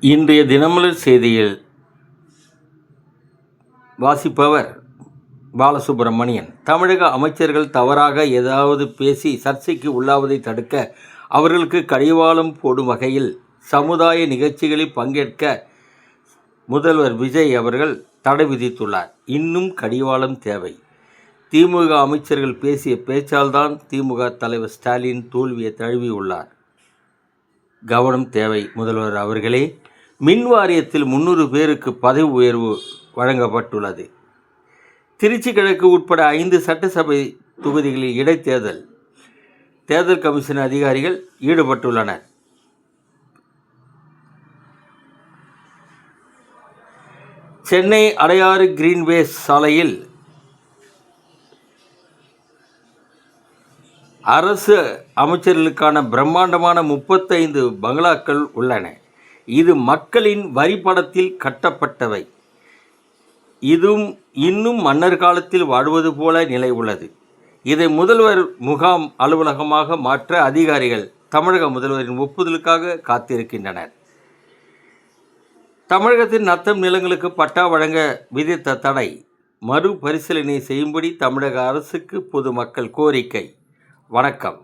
இன்றைய தினமலர் செய்தியில் வாசிப்பவர் பாலசுப்ரமணியன். தமிழக அமைச்சர்கள் தவறாக ஏதாவது பேசி சர்ச்சைக்கு உள்ளாவதை தடுக்க அவர்களுக்கு கடிவாளம் போடும் வகையில் சமுதாய நிகழ்ச்சிகளில் பங்கேற்க முதல்வர் விஜய் அவர்கள் தடை விதித்துள்ளார். இன்னும் கடிவாளம் தேவை. திமுக அமைச்சர்கள் பேசிய பேச்சால்தான் திமுக தலைவர் ஸ்டாலின் தோல்வியை தழுவியுள்ளார். கவனம் தேவை. முதல்வர் அவர்களே, மின் வாரியத்தில் 300 பேருக்கு பதவி உயர்வு வழங்கப்பட்டுள்ளது. திருச்சி கிழக்கு உட்பட 5 சட்டசபை தொகுதிகளில் இடைத்தேர்தல் தேர்தல் கமிஷன் அதிகாரிகள் ஈடுபட்டுள்ளனர். சென்னை அடையாறு கிரீன்வேஸ் சாலையில் அரசு அமைச்சர்களுக்கான பிரம்மாண்டமான 35 பங்களாக்கள் உள்ளன. இது மக்களின் வரி பணத்தில் கட்டப்பட்டவை. இதுவும் இன்னும் மன்னர் காலத்தில் வாழ்வது போல நிலை உள்ளது. இதை முதல்வர் முகாம் அலுவலகமாக மாற்ற அதிகாரிகள் தமிழக முதல்வரின் ஒப்புதலுக்காக காத்திருக்கின்றனர். தமிழகத்தின் நத்தம் நிலங்களுக்கு பட்டா வழங்க விதித்த தடை மறுபரிசீலனை செய்யும்படி தமிழக அரசுக்கு பொதுமக்கள் கோரிக்கை. வணக்கம்.